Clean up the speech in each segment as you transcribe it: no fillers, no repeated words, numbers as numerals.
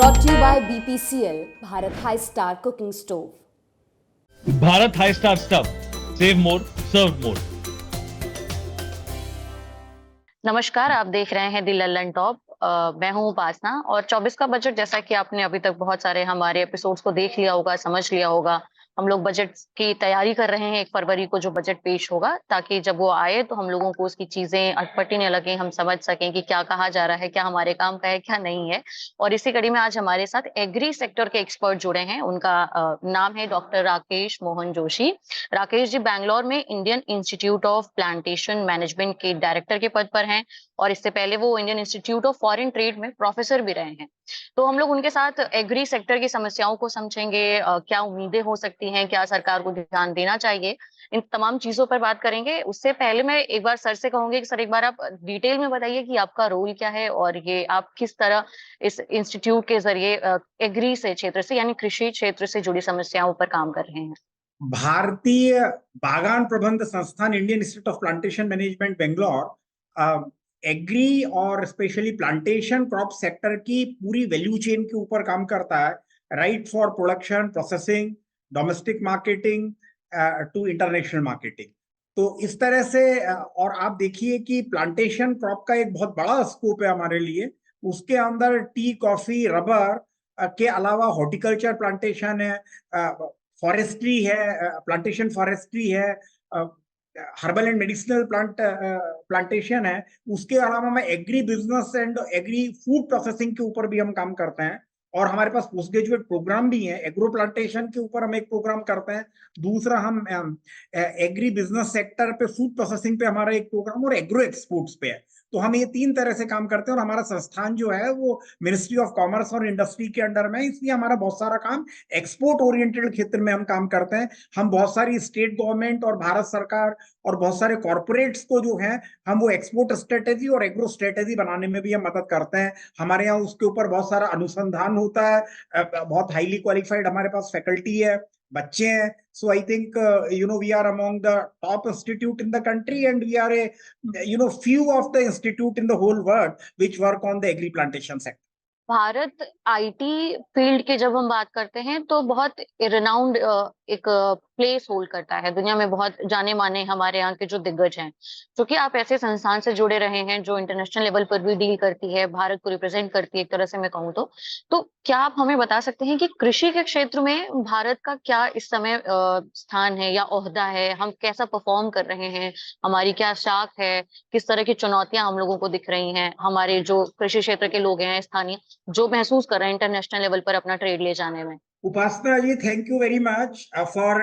Brought to you by BPCL, Bharat High Star Cooking Stove. Bharat high star stuff, save more serve more. नमस्कार, आप देख रहे हैं दी Lallan top. मैं हूं उपासना और 24 का बजट, जैसा कि आपने अभी तक बहुत सारे हमारे एपिसोड्स को देख लिया होगा, समझ लिया होगा। हम लोग बजट की तैयारी कर रहे हैं 1 फरवरी को जो बजट पेश होगा, ताकि जब वो आए तो हम लोगों को उसकी चीजें अटपटी न लगे, हम समझ सकें कि क्या कहा जा रहा है, क्या हमारे काम का है, क्या नहीं है। और इसी कड़ी में आज हमारे साथ एग्री सेक्टर के एक्सपर्ट जुड़े हैं। उनका नाम है डॉक्टर राकेश मोहन जोशी। राकेश जी बैंगलोर में Indian Institute of Plantation management के डायरेक्टर के पद पर हैं और इससे पहले वो Indian Institute of foreign trade में प्रोफेसर भी रहे हैं। तो हम लोग उनके साथ एग्री सेक्टर की समस्याओं को समझेंगे, क्या उम्मीदें हो सकती हैं, क्या सरकार को ध्यान देना चाहिए, इन तमाम चीजों पर बात करेंगे। उससे पहले मैं एक बार सर से कहूंगी कि सर एक बार आप डिटेल में बताइए कि आपका रोल क्या है और ये आप किस तरह इस इंस्टीट्यूट के जरिए एग्री से क्षेत्र से यानी कृषि क्षेत्र से जुड़ी समस्याओं पर काम कर रहे हैं। भारतीय बागान प्रबंध संस्थान Indian Institute of Plantation Management Bangalore agri और स्पेशली प्लांटेशन क्रॉप सेक्टर की पूरी वैल्यू चेन के ऊपर काम करता है, right for production, processing, domestic marketing to international marketing. तो इस तरह से और आप देखिए कि प्लांटेशन क्रॉप का एक बहुत बड़ा स्कोप है हमारे लिए। उसके अंदर टी, कॉफी, रबर के अलावा हॉर्टिकल्चर प्लांटेशन है, फॉरेस्ट्री है, प्लांटेशन फॉरेस्ट्री है, हर्बल एंड मेडिसिनल प्लांटेशन है। उसके अलावा मैं agri business and agri food processing के ऊपर भी हम काम करते हैं और हमारे पास पोस्ट ग्रेजुएट प्रोग्राम भी है। एग्रो प्लांटेशन के ऊपर हम एक प्रोग्राम करते हैं, दूसरा हम एग्री बिजनेस सेक्टर पे फूड प्रोसेसिंग पे हमारा एक प्रोग्राम और एग्रो एक्सपोर्ट्स पे है। तो हम ये 3 तरह से काम करते हैं और हमारा संस्थान जो है वो मिनिस्ट्री ऑफ कॉमर्स और इंडस्ट्री के अंडर में है, इसलिए हमारा बहुत सारा काम एक्सपोर्ट ओरिएंटेड क्षेत्र में हम काम करते हैं। हम बहुत सारी स्टेट गवर्नमेंट और भारत सरकार और बहुत सारे कॉर्पोरेट्स को जो है हम वो एक्सपोर्ट स्ट्रेटेजी और एग्रो स्ट्रेटेजी बनाने में भी हम मदद करते हैं। हमारे यहाँ उसके ऊपर बहुत सारा अनुसंधान होता है, बहुत हाईली क्वालिफाइड हमारे पास फैकल्टी है, बच्चे हैं। So I think we are among the top institute in the country and we are a few of the institute in the whole world which work on the agri plantation sector. Bharat IT field की जब हम बात करते हैं तो बहुत renowned एक place hold करता है दुनिया में। बहुत जाने माने हमारे यहाँ के जो दिग्गज हैं, क्योंकि आप ऐसे संस्थान से जुड़े रहे हैं जो इंटरनेशनल लेवल पर भी डील करती है, भारत को रिप्रेजेंट करती है एक तरह से मैं कहूँ तो क्या आप हमें बता सकते हैं कि कृषि के क्षेत्र में भारत का क्या इस समय स्थान है या ओहदा है, हम कैसा परफॉर्म कर रहे हैं, हमारी क्या साख है, किस तरह की चुनौतियां हम लोगों को दिख रही हैं, हमारे जो कृषि क्षेत्र के लोग हैं स्थानीय जो महसूस कर रहे हैं इंटरनेशनल लेवल पर अपना ट्रेड ले जाने में। Upasana ji, thank you very much for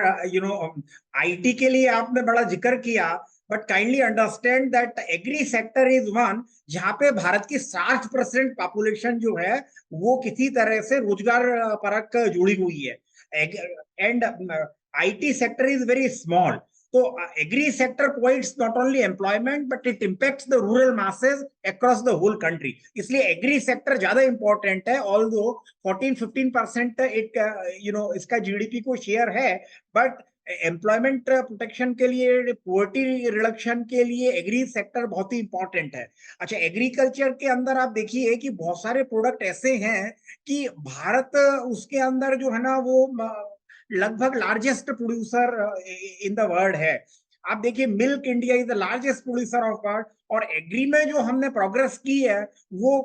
IT के लिए आपने बड़ा जिक्र किया, but kindly understand that agri sector is one जहां पे भारत की 60% पॉपुलेशन जो है वो किसी तरह से रोजगार परक जुड़ी हुई है and IT sector is very small. तो agri sector provides not only employment but it impacts the rural masses across the whole country, इसलिए एग्री सेक्टर ज्यादा इंपॉर्टेंट है। ऑल्दो 14-15% इसका जीडीपी को शेयर है, बट एम्प्लॉयमेंट प्रोटेक्शन के लिए, poverty reduction के लिए एग्री सेक्टर बहुत ही इंपॉर्टेंट है। अच्छा, एग्रीकल्चर के अंदर आप देखिए कि बहुत सारे प्रोडक्ट ऐसे हैं कि भारत उसके अंदर जो है ना वो लगभग largest producer in the world है। आप देखिए milk India is the largest producer of world और एग्री में जो हमने प्रोग्रेस की है वो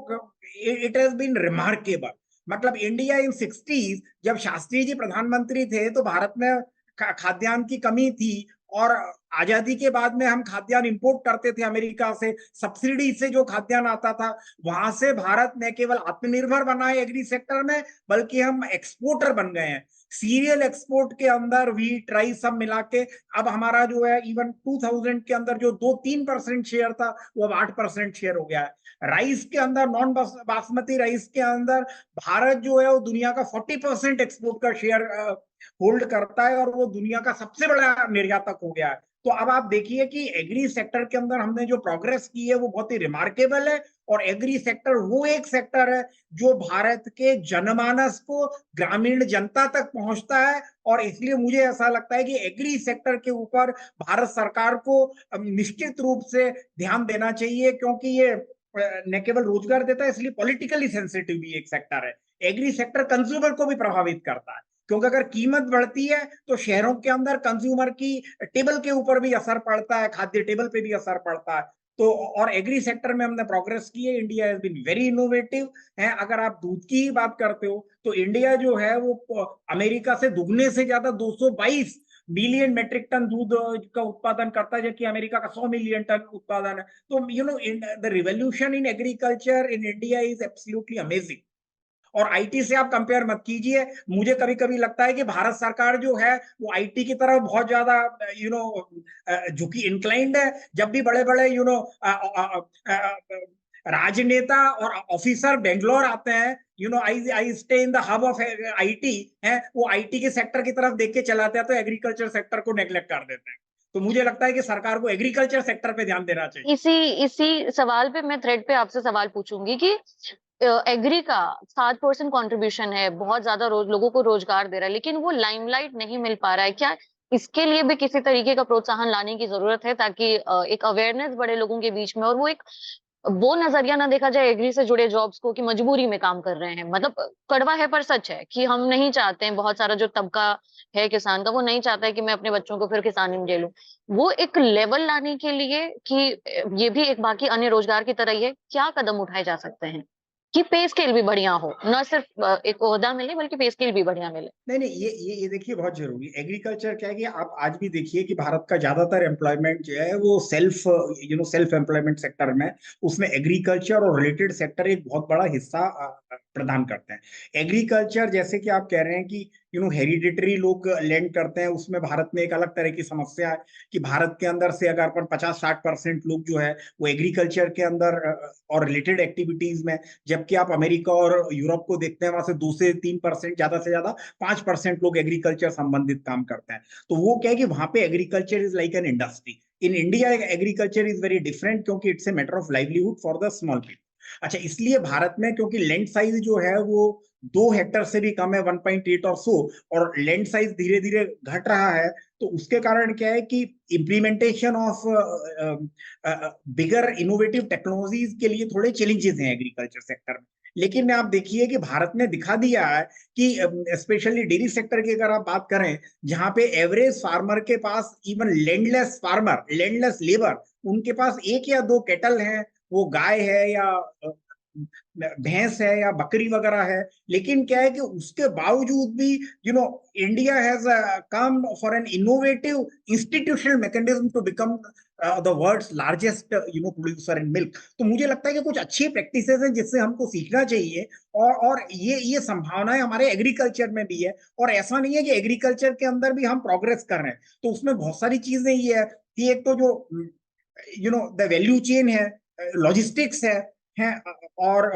इट हैज बीन रिमार्केबल। मतलब इंडिया इन 60s जब शास्त्री जी प्रधानमंत्री थे तो भारत में खाद्यान्न की कमी थी और आजादी के बाद में हम खाद्यान्न इंपोर्ट करते थे अमेरिका से, सब्सिडी से जो खाद्यान्न आता था। वहां से भारत न केवल आत्मनिर्भर बना है एग्री सेक्टर में, बल्कि हम एक्सपोर्टर बन गए हैं। सीरियल एक्सपोर्ट के अंदर व्हीट, राइस सब मिला के अब हमारा जो है इवन 2000 के अंदर जो 2-3% शेयर था वो अब 8% शेयर हो गया है। राइस के अंदर, नॉन बासमती राइस के अंदर भारत जो है वो दुनिया का 40% एक्सपोर्ट का शेयर होल्ड करता है और वो दुनिया का सबसे बड़ा निर्यातक हो गया है। तो अब आप देखिए कि एग्री सेक्टर के अंदर हमने जो प्रोग्रेस की है वो बहुत ही रिमार्केबल है और एग्री सेक्टर वो एक सेक्टर है जो भारत के जनमानस को, ग्रामीण जनता तक पहुंचता है और इसलिए मुझे ऐसा लगता है कि एग्री सेक्टर के ऊपर भारत सरकार को निश्चित रूप से ध्यान देना चाहिए, क्योंकि ये न केवल रोजगार देता है, इसलिए पॉलिटिकली सेंसिटिव भी एक सेक्टर है। एग्री सेक्टर कंज्यूमर को भी प्रभावित करता है, क्योंकि अगर कीमत बढ़ती है तो शहरों के अंदर कंज्यूमर की टेबल के ऊपर भी असर पड़ता है, खाद्य टेबल पे भी असर पड़ता है। तो और एग्री सेक्टर में हमने प्रोग्रेस की है, India has been very innovative है। अगर आप दूध की ही बात करते हो तो इंडिया जो है वो अमेरिका से दुगने से ज्यादा 222 मिलियन मेट्रिक टन दूध का उत्पादन करता है, जबकि अमेरिका का 100 मिलियन टन उत्पादन है। तो the revolution in agriculture in India is absolutely amazing. और आईटी से आप कंपेयर मत कीजिए। मुझे कभी कभी लगता है कि भारत सरकार जो है वो आईटी की तरफ बहुत ज्यादा झुकी इंक्लाइंड है। जब भी बड़े बड़े राजनेता और ऑफिसर बेंगलोर आते हैं, I stay in the hub of IT है, वो आईटी के सेक्टर की तरफ देख के चलाते हैं, तो एग्रीकल्चर सेक्टर को नेग्लेक्ट कर देते हैं। तो मुझे लगता है कि सरकार को एग्रीकल्चर सेक्टर पे ध्यान देना चाहिए। इसी सवाल पे मैं थ्रेड पे आपसे सवाल पूछूंगी कि एग्री का 7% कंट्रीब्यूशन है, बहुत ज्यादा लोगों को रोजगार दे रहा है, लेकिन वो लाइमलाइट नहीं मिल पा रहा है। क्या इसके लिए भी किसी तरीके का प्रोत्साहन लाने की जरूरत है, ताकि एक अवेयरनेस बढ़े लोगों के बीच में, और वो नजरिया ना देखा जाए एग्री से जुड़े जॉब्स को कि मजबूरी में काम कर रहे हैं। मतलब कड़वा है पर सच है कि हम नहीं चाहते हैं, बहुत सारा जो तबका है किसान का वो नहीं चाहता है कि मैं अपने बच्चों को फिर किसानी में झेलूं। वो एक लेवल लाने के लिए कि ये भी एक बाकी अन्य रोजगार की तरह ही है, क्या कदम उठाए जा सकते हैं कि पे स्केल भी बढ़िया हो, ना सिर्फ एक ओहदा मिले बल्कि पे स्केल भी बढ़िया मिले? नहीं नहीं, ये देखिए बहुत जरूरी। एग्रीकल्चर क्या है कि आप आज भी देखिए कि भारत का ज्यादातर एम्प्लॉयमेंट जो है वो सेल्फ एम्प्लॉयमेंट सेक्टर में, उसमें एग्रीकल्चर और रिलेटेड सेक्टर एक बहुत बड़ा हिस्सा प्रदान करते हैं। एग्रीकल्चर जैसे कि आप कह रहे हैं कि हेरिडिटरी लोग लैंड करते हैं, उसमें भारत में एक अलग तरह की समस्या है कि भारत के अंदर से अगर अपन 50-60% लोग जो है वो एग्रीकल्चर के अंदर और रिलेटेड एक्टिविटीज में, जबकि आप अमेरिका और यूरोप को देखते हैं वहां से 2 से 3%, ज्यादा से ज्यादा 5% लोग एग्रीकल्चर संबंधित काम करते हैं। तो वो क्या है कि वहां पे agriculture is like an industry. In India agriculture is very different, क्योंकि it's a matter of livelihood for the small people. अच्छा, इसलिए भारत में क्योंकि लैंड साइज जो है वो 2 हेक्टर से भी कम है, 1.8 और सो, और लैंड साइज धीरे धीरे घट रहा है, तो उसके कारण क्या है कि implementation of bigger innovative technologies के लिए थोड़े चैलेंजेस हैं एग्रीकल्चर सेक्टर में। लेकिन आप देखिए कि भारत ने दिखा दिया है कि स्पेशली डेयरी सेक्टर की अगर आप बात करें, जहां पे एवरेज फार्मर के पास, even landless farmer, landless labour, उनके पास 1 या 2 कैटल हैं, वो गाय है या भैंस है या बकरी वगैरह है, लेकिन क्या है कि उसके बावजूद भी India has come for an innovative institutional mechanism to become the world's largest producer in milk. तो मुझे लगता है कि कुछ अच्छी प्रैक्टिसेस हैं जिससे हमको सीखना चाहिए, और ये संभावनाएं हमारे एग्रीकल्चर में भी है। और ऐसा नहीं है कि एग्रीकल्चर के अंदर भी हम प्रोग्रेस कर रहे हैं, तो उसमें बहुत सारी चीजें ये है कि एक तो जो द वैल्यू चेन है, लॉजिस्टिक्स है, और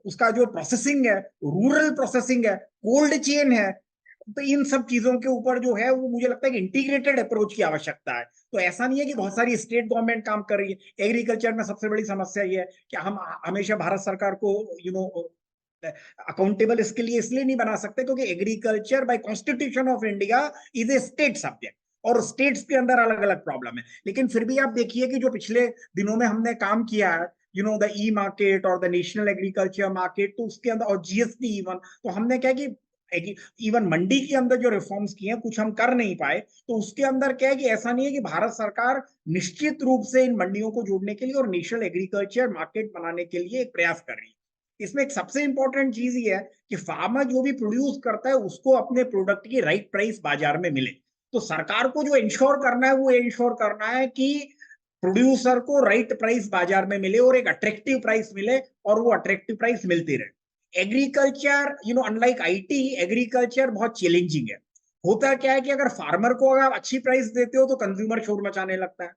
उसका जो प्रोसेसिंग है, रूरल प्रोसेसिंग है, कोल्ड चेन है, तो इन सब चीजों के ऊपर जो है वो मुझे लगता है कि इंटीग्रेटेड अप्रोच की आवश्यकता है। तो ऐसा नहीं है कि बहुत सारी स्टेट गवर्नमेंट काम कर रही है। एग्रीकल्चर में सबसे बड़ी समस्या ये है कि हम हमेशा भारत सरकार को अकाउंटेबल इसके लिए इसलिए नहीं बना सकते क्योंकि agriculture by constitution of India is a state subject, और स्टेट्स के अंदर अलग अलग प्रॉब्लम है। लेकिन फिर भी आप देखिए कि जो पिछले दिनों में हमने काम किया है, द ई मार्केट और द नेशनल एग्रीकल्चर मार्केट, तो उसके अंदर, और जीएसटी इवन, तो हमने क्या कि इवन मंडी के अंदर जो रिफॉर्म्स किए हैं कुछ हम कर नहीं पाए। तो उसके अंदर क्या है कि ऐसा नहीं है कि भारत सरकार निश्चित रूप से इन मंडियों को जोड़ने के लिए और नेशनल एग्रीकल्चर मार्केट बनाने के लिए एक प्रयास कर रही है। इसमें एक सबसे इंपॉर्टेंट चीज ये है कि फार्मर जो भी प्रोड्यूस करता है उसको अपने प्रोडक्ट की राइट प्राइस बाजार में मिले। तो सरकार को जो इंश्योर करना है वो इंश्योर करना है कि प्रोड्यूसर को राइट प्राइस बाजार में मिले और एक अट्रैक्टिव प्राइस मिले, और वो अट्रैक्टिव प्राइस मिलती रहे। एग्रीकल्चर अनलाइक आईटी, एग्रीकल्चर बहुत चैलेंजिंग है। होता क्या है कि अगर फार्मर को अगर आप अच्छी प्राइस देते हो तो कंज्यूमर शोर मचाने लगता है।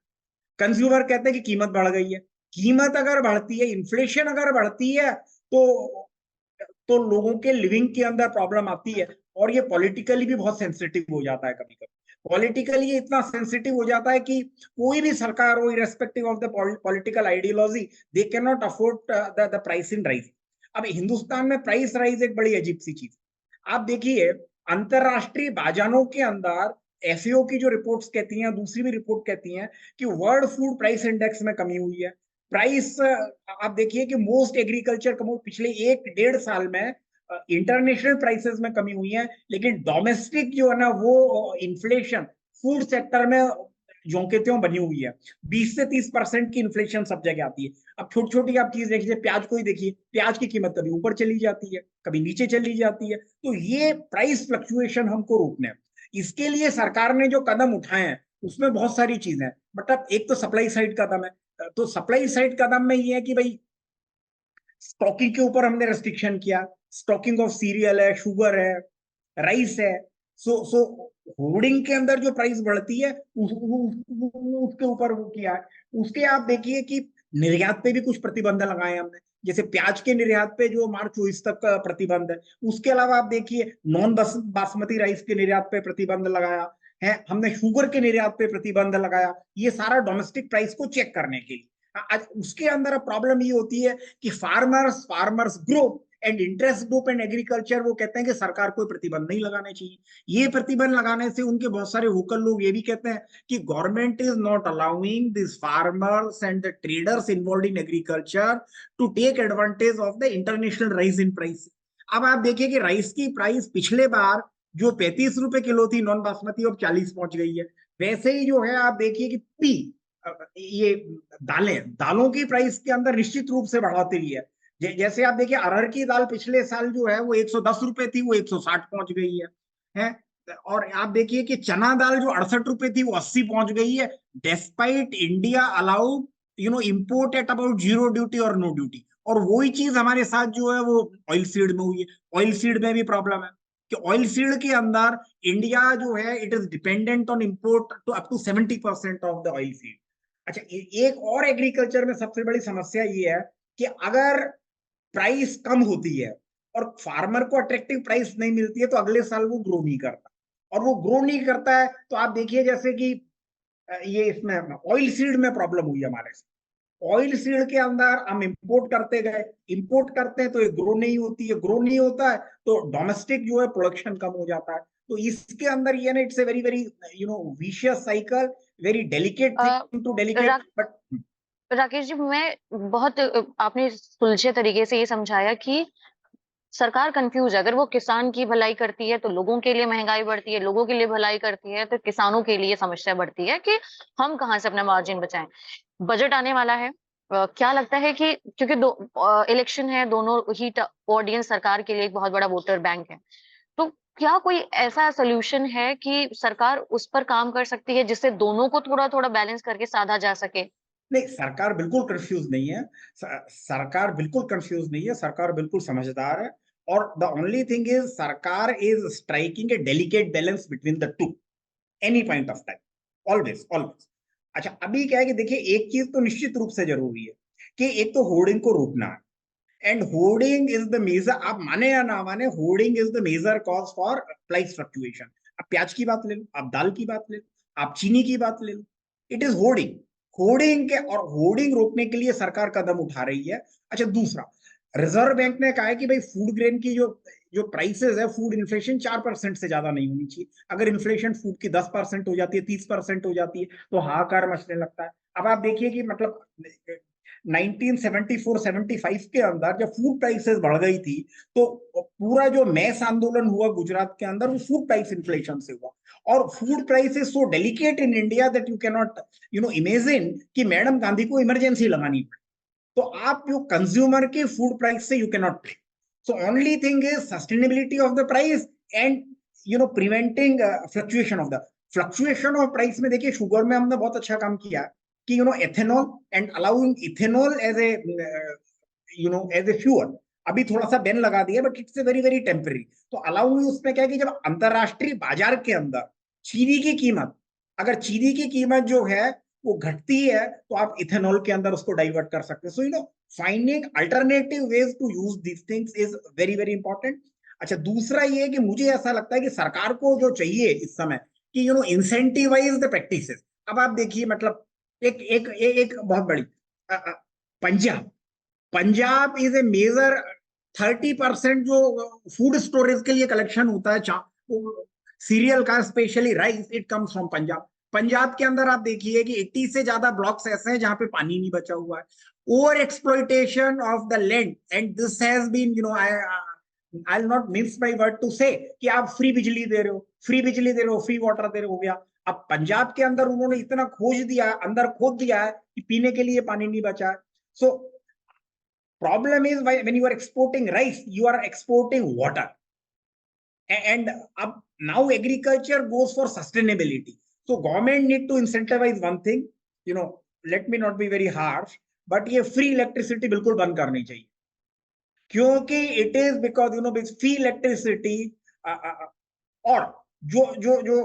कंज्यूमर कहते हैं कि कीमत बढ़ गई है। कीमत अगर बढ़ती है, इन्फ्लेशन अगर बढ़ती है, तो लोगों के लिविंग के अंदर प्रॉब्लम आती है, और ये पॉलिटिकली भी बहुत सेंसिटिव हो जाता है। कभी कभी पॉलिटिकली ये इतना सेंसिटिव हो जाता है कि कोई भी सरकार हो, irrespective of the political ideology, they can not afford the price in rise. अब हिंदुस्तान में प्राइस राइज एक बड़ी अजीब सी चीज। आप देखिए अंतरराष्ट्रीय बाजारों के अंदर एफएओ की जो रिपोर्ट्स कहती हैं, दूसरी भी रिपोर्ट कहती हैं कि वर्ल्ड फूड प्राइस इंडेक्स में कमी हुई है। प्राइस आप देखिए कि मोस्ट एग्रीकल्चर पिछले 1-1.5 साल में इंटरनेशनल प्राइसेस में कमी हुई है, लेकिन डोमेस्टिक जो है ना वो इन्फ्लेशन फूड सेक्टर में ज्यों के त्यों बनी हुई है। 20 से 30% की इन्फ्लेशन सब जगह आती है। अब छोटी छोटी आप चीज देखिए, प्याज को ही देखिए, प्याज की कीमत कभी ऊपर चली जाती है, कभी नीचे चली जाती है। तो ये प्राइस फ्लक्चुएशन हमको रोकना है। इसके लिए सरकार ने जो कदम उठाए हैं उसमें बहुत सारी चीजें हैं, बट अब एक तो सप्लाई साइड कदम है। तो सप्लाई साइड कदम में ये है कि भाई स्टॉकिंग के ऊपर हमने रेस्ट्रिक्शन किया, स्टॉकिंग ऑफ सीरियल है, शुगर है, राइस है। सो होर्डिंग के अंदर जो प्राइस बढ़ती है उसके ऊपर वो किया है। उसके आप देखिए कि निर्यात पे भी कुछ प्रतिबंध लगाए हमने, जैसे प्याज के निर्यात पे जो मार्च 24 तक का प्रतिबंध है। उसके अलावा आप देखिए नॉन बासमती राइस के निर्यात पे प्रतिबंध लगाया है हमने, शुगर के निर्यात पे प्रतिबंध लगाया, ये सारा डोमेस्टिक प्राइस को चेक करने के लिए। आज उसके अंदर प्रॉब्लम ये होती है कि farmers group and interest group and agriculture वो कहते हैं कि सरकार कोई प्रतिबंध नहीं लगाने चाहिए। ये प्रतिबंध लगाने से उनके बहुत सारे वोकल लोग ये भी कहते हैं कि government is not allowing this farmers and the traders involve in agriculture to take advantage of the international rise in price. अब आप देखिए कि राइस की प्राइस पिछले बार जो 35 रुपए किलो थी नॉन बासमती, अब 40 पहुंच गई है। वैसे ही जो है आप देखिए कि ये दालों की प्राइस के अंदर निश्चित रूप से बढ़ोतरी है। जैसे आप देखिए अरहर की दाल पिछले साल जो है वो 110 रुपए थी, वो 160 पहुंच गई है। और आप देखिए कि चना दाल जो 68 रुपए थी वो 80 पहुंच गई है, despite India allowed import at about 0 duty और नो ड्यूटी। और वही चीज हमारे साथ जो है वो ऑयल सीड में हुई है। ऑयल सीड में भी प्रॉब्लम है कि ऑयल सीड के अंदर इंडिया जो है it is dependent on import to up to 70% of the oil seed. अच्छा, एक और एग्रीकल्चर में सबसे बड़ी समस्या ये है कि अगर प्राइस कम होती है और फार्मर को अट्रैक्टिव प्राइस नहीं मिलती है तो अगले साल वो ग्रो नहीं करता, और वो ग्रो नहीं करता है तो आप देखिए जैसे कि ये इसमें ऑयल सीड में प्रॉब्लम हुई हमारे से। ऑयल सीड के अंदर हम इंपोर्ट करते गए, इंपोर्ट करते हैं तो ये ग्रो नहीं होती है, ग्रो नहीं होता है तो डोमेस्टिक जो है प्रोडक्शन कम हो जाता है। तो इसके अंदर ये ना it's a very very vicious cycle, very delicate thing too delicate. But Rakesh ji, मैं बहुत आपने सुलझे तरीके से ये समझाया कि सरकार कंफ्यूज है। अगर वो किसान की भलाई करती है तो लोगों के लिए महंगाई बढ़ती है, लोगों के लिए भलाई करती है तो किसानों के लिए समस्या बढ़ती है कि हम कहाँ से अपना मार्जिन बचाएं। बजट आने वाला है, क्या लगता है कि क्योंकि इलेक्शन है, दोनों ही ऑडियंस सरकार के लिए एक बहुत बड़ा वोटर बैंक है, तो क्या कोई ऐसा सोल्यूशन है कि सरकार उस पर काम कर सकती है जिससे दोनों को थोड़ा थोड़ा बैलेंस करके साधा जा सके? नहीं, सरकार बिल्कुल कंफ्यूज नहीं है। सरकार बिल्कुल कंफ्यूज नहीं है, सरकार बिल्कुल समझदार है। और द ओनली थिंग इज सरकार is striking A delicate balance between the two any point of time, always always. अच्छा, अभी क्या है कि देखिए एक चीज तो निश्चित रूप से जरूरी है कि एक तो होर्डिंग को रोकना है, and hoarding is the major, आप माने या ना माने, hoarding is the major cause for price fluctuation. आप प्याज की बात ले लो, आप दाल की बात ले लो, आप चीनी की बात ले लो, इट इज होर्डिंग। होर्डिंग के और होर्डिंग रोकने के लिए सरकार कदम उठा रही है। अच्छा, दूसरा, रिजर्व बैंक ने कहा है कि भाई फूड ग्रेन की जो जो प्राइसेस है, फूड इन्फ्लेशन 4% से ज्यादा नहीं होनी चाहिए। अगर इन्फ्लेशन फूड की 10% हो जाती है, 30% हो जाती है तो हाहाकार मचने लगता है। अब आप देखिए कि मतलब 1974-75 के अंदर जब फूड प्राइसेस बढ़ गई थी तो पूरा जो मैस आंदोलन हुआ गुजरात के अंदर वो फूड प्राइस इन्फ्लेशन से हुआ। और food price is so delicate in India that you can not imagine कि मैडम गांधी को इमरजेंसी लगानी पड़ी। तो आप जो कंज्यूमर के फूड प्राइस से you can not play. So only thing is sustainability of the price and preventing fluctuation of price में देखिए शुगर में हमने बहुत अच्छा काम किया कि ethanol and allowing ethanol as a fuel. अभी थोड़ा सा बैन लगा दिया but it's a very very temporary. तो अलाउइंग उसमें क्या है कि जब अंतरराष्ट्रीय बाजार के अंदर चीनी की कीमत, अगर चीनी की कीमत जो है वो घटती है तो आप इथेनॉल के अंदर उसको डाइवर्ट कर सकते हैं। So finding alternative ways to use these things is very very important. अच्छा, दूसरा ये कि मुझे ऐसा लगता है कि सरकार को जो चाहिए इस समय कि इंसेंटिवाइज द प्रैक्टिसेस। अब आप देखिए मतलब एक बहुत बड़ी पंजाब इज ए मेजर 30% जो फूड स्टोरेज के लिए कलेक्शन होता है सीरियल का, specially rice, it comes from Punjab. Punjab के अंदर आप देखिए कि 80 से ज्यादा ब्लॉक्स ऐसे हैं जहां पे पानी नहीं बचा हुआ है। Over exploitation of the land and this has been I will not miss my word to say कि आप फ्री बिजली दे रहे हो, फ्री बिजली दे रहे हो, फ्री वाटर दे रहे हो गया। अब पंजाब के अंदर उन्होंने इतना खोद दिया है कि पीने के लिए पानी नहीं बचा है। So problem is when you are exporting rice, you are exporting water. And up now agriculture goes for sustainability. So government need to incentivize one thing, let me not be very harsh, but ये free electricity बिल्कुल बंद करनी चाहिए, क्योंकि it is because free electricity और जो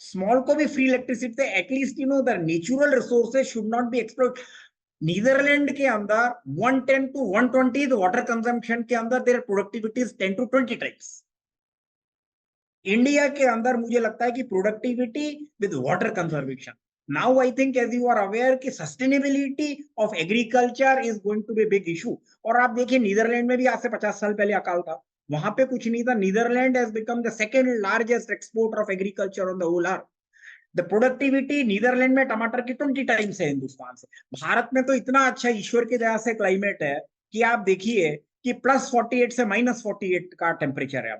small को भी free electricity at least the natural resources should not be exploited. Netherland के अंदर 110 to 120 वाटर कंजम्पशन के अंदर their productivity is 10 to 20 times. India के अंदर मुझे लगता है कि productivity with water conservation, now I think as you are aware कि sustainability of agriculture is going to be big issue. और आप देखिए नीदरलैंड में भी आज से 50 साल पहले अकाल था, वहां पे कुछ नहीं था। Netherland has become the second largest exporter of agriculture on the whole earth. The productivity Netherland में टमाटर की 20 टाइम्स है हिंदुस्तान से। भारत में तो इतना अच्छा ईश्वर की दया से क्लाइमेट है कि आप देखिए कि +48 से -48 का टेम्परेचर है।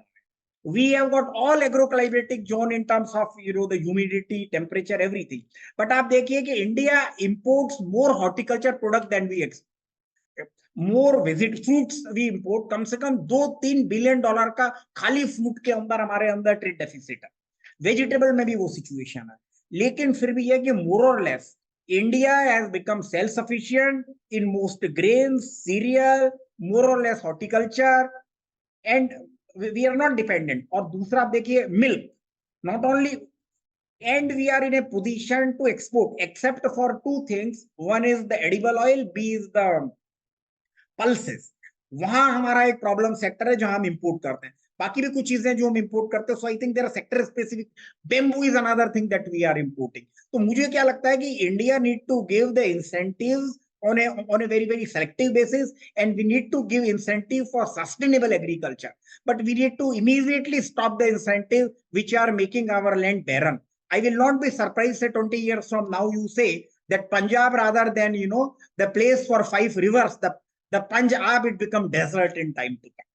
We have got all agroclimatic zone in terms of the humidity, temperature, everything. But आप देखिए कि India imports more horticulture product than we export. More fruits we import, कम से कम $2-3 बिलियन का खाली फ्रूट के अंदर हमारे अंदर ट्रेड डेफिसिट है। वेजिटेबल में भी वो सिचुएशन है, लेकिन फिर भी है कि मोर और less India has become self-sufficient in most grains, cereal, more or less horticulture, and we are not dependent. और दूसरा आप देखिए milk, not only, and we are in a position to export except for two things. One is the edible oil, B is the pulses. वहां हमारा एक problem sector है जहां हम इंपोर्ट करते हैं, बाकी भी कुछ चीजें जो हम इंपोर्ट करते हैं। So I think there are sector specific. Bamboo is another thing that we are importing. तो मुझे क्या लगता है कि India need to give the incentives on a very selective basis, and we need to give incentive for sustainable agriculture, but we need to immediately stop the incentive which are making our land barren. I will not be surprised that 20 years from now you say that Punjab, rather than the place for 5 rivers, the Punjab, it become desert in time to come.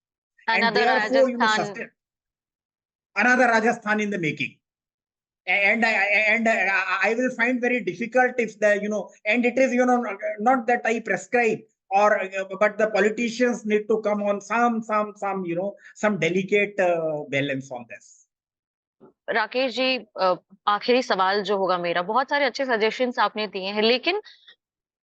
Another And therefore Rajasthan. Another Rajasthan in the making. And I will find very difficult if the and it is not that I prescribe, or but the politicians need to come on some delicate balance on this. Rakesh ji, आखिरी सवाल जो होगा मेरा, बहुत सारे अच्छे suggestions आपने दिए हैं, लेकिन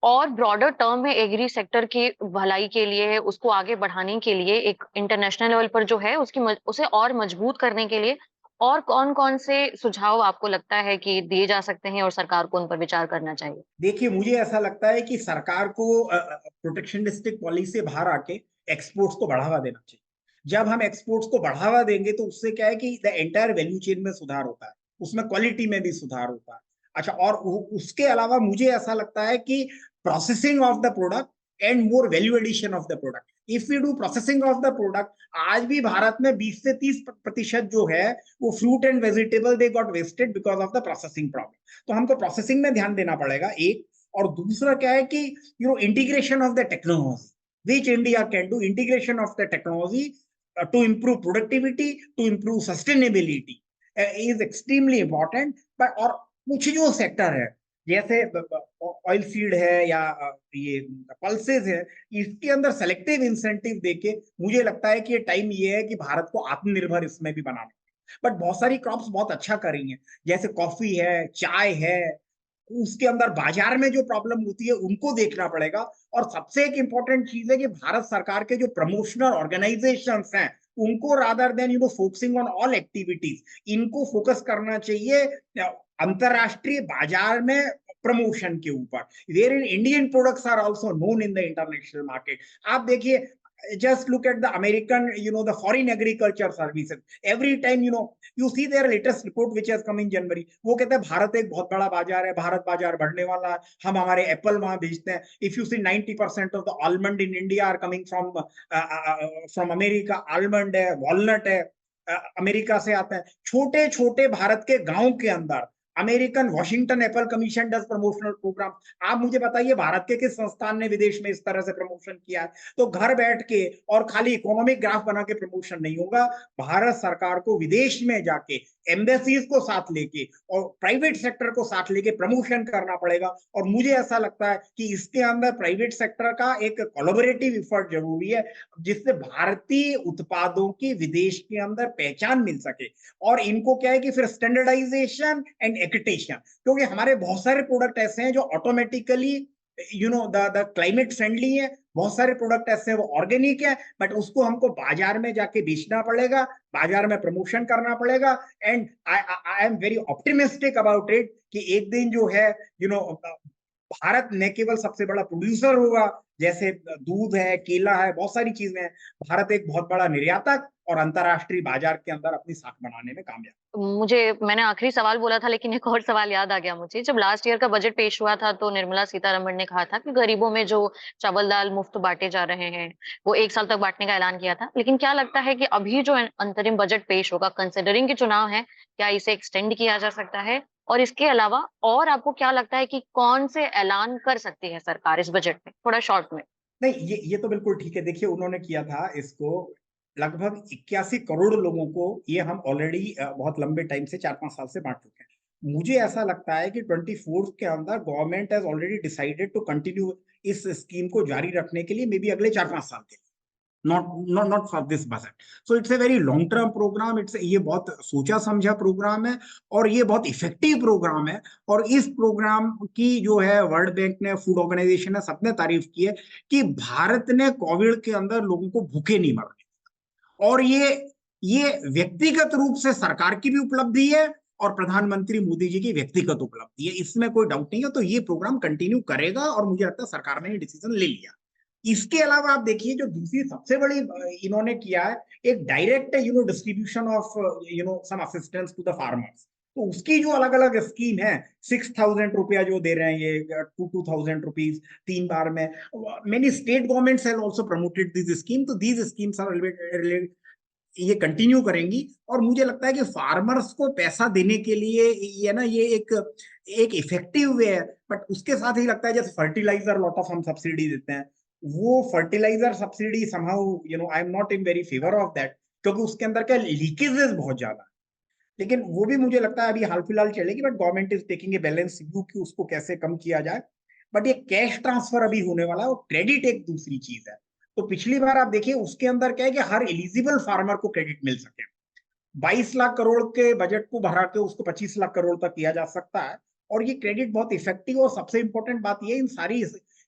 और ब्रॉडर टर्म में एग्री सेक्टर की भलाई के लिए, उसको आगे बढ़ाने के लिए, एक इंटरनेशनल लेवल पर जो है उसे और मजबूत करने के लिए और कौन-कौन से सुझाव आपको लगता है कि दिए जा सकते हैं और सरकार को उन पर विचार करना चाहिए? देखिए, मुझे ऐसा लगता है कि सरकार को प्रोटेक्शनिस्टिक पॉलिसी से बाहर आके एक्सपोर्ट्स को बढ़ावा देना चाहिए। जब हम एक्सपोर्ट्स को बढ़ावा देंगे तो उससे क्या है कि द एंटायर वैल्यू चेन में सुधार होता है, उसमें क्वालिटी में भी सुधार होता है। अच्छा, और उसके अलावा मुझे ऐसा लगता है कि processing of the product and more value addition of the product, if you do processing of the product, आज भी भारत में 20 से 30% जो है वो fruit and vegetable they got wasted because of the processing problem. तो हमको प्रोसेसिंग में ध्यान देना पड़ेगा, एक। और दूसरा क्या है कि integration of the technology, which India can do, integration of the technology to improve productivity, to improve sustainability is extremely important. But और कुछ जो सेक्टर है जैसे ऑयल सीड है या ये पल्सेस है, इसके अंदर सेलेक्टिव इंसेंटिव देके मुझे लगता है कि ये टाइम ये है कि भारत को आत्मनिर्भर इसमें भी बनाना। बट बहुत सारी क्रॉप्स बहुत अच्छा कर रही हैं, जैसे कॉफी है, चाय है, उसके अंदर बाजार में जो प्रॉब्लम होती है उनको देखना पड़ेगा। और सबसे एक इंपॉर्टेंट चीज है कि भारत सरकार के जो प्रमोशनल ऑर्गेनाइजेशंस हैं उनको rather than focusing on all activities, इनको फोकस करना चाहिए अंतरराष्ट्रीय बाजार में प्रमोशन के ऊपर, where in Indian products are also known in the international market. आप देखिए, just look at the American, the foreign agriculture services. Every time, you see their latest report which has come in January. वो कहते हैं भारत एक बहुत बड़ा बाजार है, भारत बाजार बढ़ने वाला है, हम हमारे एप्पल वहां भेजते हैं। If you see 90% of the almond in India are coming from America. Almond है, walnut है, अमेरिका से आता है। छोटे छोटे भारत के गांव के अंदर American Washington apple commission does promotional program. आप मुझे बताइए भारत के किस संस्थान ने विदेश में इस तरह से प्रमोशन किया है? तो घर बैठ के और खाली इकोनॉमिक ग्राफ बना के प्रमोशन नहीं होगा। भारत सरकार को विदेश में जाके एम्बेसीज को साथ लेके और प्राइवेट सेक्टर को साथ लेके प्रमोशन करना पड़ेगा। और मुझे ऐसा लगता है कि इसके अंदर प्राइवेट सेक्टर का एक कोलैबोरेटिव एफर्ट जरूरी है, जिससे भारतीय उत्पादों की विदेश के अंदर पहचान मिल सके। और इनको क्या है कि फिर स्टैंडर्डाइजेशन एंड एक्रिटेशन, क्योंकि हमारे बहुत सारे प्रोडक्ट ऐसे हैं जो ऑटोमेटिकली द क्लाइमेट फ्रेंडली है, बहुत सारे प्रोडक्ट ऐसे हैं वो ऑर्गेनिक है, बट उसको हमको बाजार में जाके बेचना पड़ेगा, बाजार में प्रमोशन करना पड़ेगा। And I am very optimistic about it कि एक दिन जो है भारत न केवल सबसे बड़ा प्रोड्यूसर होगा, जैसे दूध है, केला है, बहुत सारी चीजें हैं, भारत एक बहुत बड़ा निर्यातक और अंतरराष्ट्रीय बाजार के अंदर अपनी साख बनाने में कामयाब। मैंने आखिरी सवाल बोला था, लेकिन एक और सवाल याद आ गया मुझे। जब लास्ट ईयर का बजट पेश हुआ था तो निर्मला सीतारमण ने कहा था कि गरीबों में जो चावल दाल मुफ्त बांटे जा रहे हैं, वो 1 साल तक बांटने का ऐलान किया था। लेकिन क्या लगता है कि अभी जो अंतरिम बजट पेश होगा, कंसिडरिंग के चुनाव है, क्या इसे एक्सटेंड किया जा सकता है? और इसके अलावा और आपको क्या लगता है कि कौन से ऐलान कर सकती है सरकार इस बजट में? थोड़ा शॉर्ट में। नहीं, ये तो बिल्कुल ठीक है। देखिए उन्होंने किया था इसको लगभग 81 करोड़ लोगों को, ये हम ऑलरेडी बहुत लंबे टाइम से 4-5 साल से बांट चुके हैं। मुझे ऐसा लगता है कि 24 के अंदर government has already decided to continue इस स्कीम को जारी रखने के लिए, मे बी अगले 4-5 साल के लिए, not for this budget. So it's a very long term program, ये बहुत सोचा समझा प्रोग्राम है और ये बहुत इफेक्टिव प्रोग्राम है। और इस प्रोग्राम की जो है वर्ल्ड बैंक ने, फूड ऑर्गेनाइजेशन ने, सबने तारीफ की है कि भारत ने कोविड के अंदर लोगों को भूखे नहीं मरने दिया। और ये व्यक्तिगत रूप से सरकार की भी उपलब्धि है और प्रधानमंत्री मोदी जी की व्यक्तिगत उपलब्धि है, इसमें कोई डाउट नहीं है। तो ये प्रोग्राम कंटिन्यू करेगा और मुझे लगता है सरकार ने ये डिसीजन ले लिया। इसके अलावा आप देखिए जो दूसरी सबसे बड़ी इन्होंने किया है, एक direct distribution of some assistance to the farmers. तो उसकी जो अलग अलग स्कीम है, 6,000 रुपया जो दे रहे हैं, ये 2,000 रुपीज 3 बार में। Many state governments have also promoted this scheme, तो दीज स्कीम्स आर रिलेटेड, ये कंटिन्यू करेंगी। और मुझे लगता है कि फार्मर्स को पैसा देने के लिए ये ना, ये एक इफेक्टिव वे है। बट उसके साथ ही लगता है जैसे फर्टिलाइजर लॉट ऑफ हम सब्सिडी देते हैं, वो fertilizer subsidy somehow I am not in very favour of that, क्योंकि उसके अंदर क्या लीकेजेस बहुत ज्यादा है। लेकिन वो भी मुझे लगता है अभी हाल फिलहाल चलेगी, but government is taking a balance view कि उसको कैसे कम किया जाए। बट ये कैश ट्रांसफर अभी होने वाला है और क्रेडिट एक दूसरी चीज है। तो पिछली बार आप देखिए उसके अंदर क्या है कि हर एलिजिबल फार्मर को क्रेडिट मिल सके। 22 लाख करोड़ के बजट को बढ़ा के उसको 25 लाख करोड़ तक किया जा सकता है। और ये क्रेडिट बहुत इफेक्टिव, और सबसे इंपॉर्टेंट बात ये इन सारी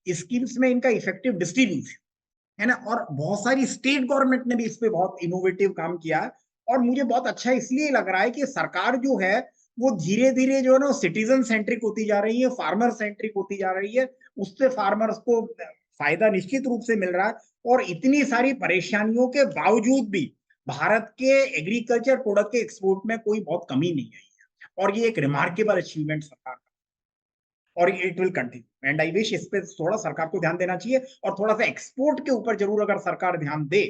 स्कीम्स में इनका इफेक्टिव डिस्ट्रीब्यूशन है ना। और बहुत सारी स्टेट गवर्नमेंट ने भी इस पे बहुत इनोवेटिव काम किया है। और मुझे बहुत अच्छा इसलिए लग रहा है कि सरकार जो है वो धीरे धीरे जो है ना सिटीजन सेंट्रिक होती जा रही है, फार्मर सेंट्रिक होती जा रही है। उससे फार्मर्स को फायदा निश्चित रूप से मिल रहा है। और इतनी सारी परेशानियों के बावजूद भी भारत के एग्रीकल्चर प्रोडक्ट के एक्सपोर्ट में कोई बहुत कमी नहीं आई है। और ये एक रिमार्केबल अचीवमेंट सरकार का, और it will continue. And I wish इस पे थोड़ा सरकार को ध्यान देना चाहिए, और थोड़ा सा एक्सपोर्ट के ऊपर जरूर अगर सरकार ध्यान दे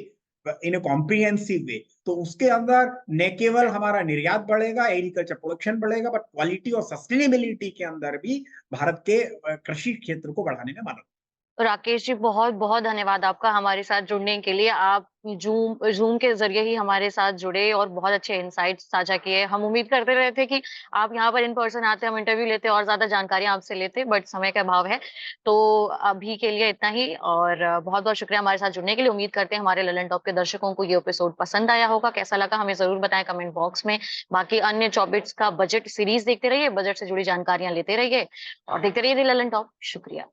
इन ए कॉम्प्रिहेंसिव वे, तो उसके अंदर न केवल हमारा निर्यात बढ़ेगा, एग्रीकल्चर प्रोडक्शन बढ़ेगा, बट क्वालिटी और सस्टेनेबिलिटी के अंदर भी भारत के कृषि क्षेत्र को बढ़ाने में मदद। राकेश जी, बहुत-बहुत धन्यवाद आपका हमारे साथ जुड़ने के लिए। आप ज़ूम के ज़रिए ही हमारे साथ जुड़े और बहुत अच्छे इनसाइट्स साझा किए। हम उम्मीद करते रहे थे कि आप यहाँ पर इन पर्सन आते, हम इंटरव्यू लेते और ज़्यादा जानकारियाँ आपसे लेते, बट समय का अभाव है। तो अभी के लिए इतना ही, और बहुत-बहुत शुक्रिया हमारे साथ जुड़ने के लिए। उम्मीद करते हैं हमारे ललन टॉप के दर्शकों को ये एपिसोड पसंद आया होगा। कैसा लगा हमें ज़रूर बताएँ कमेंट बॉक्स में। बाकी अन्य 24 का बजट सीरीज़ देखते रहिए, बजट से जुड़ी जानकारियाँ लेते रहिए और देखते रहिए द ललन टॉप। शुक्रिया।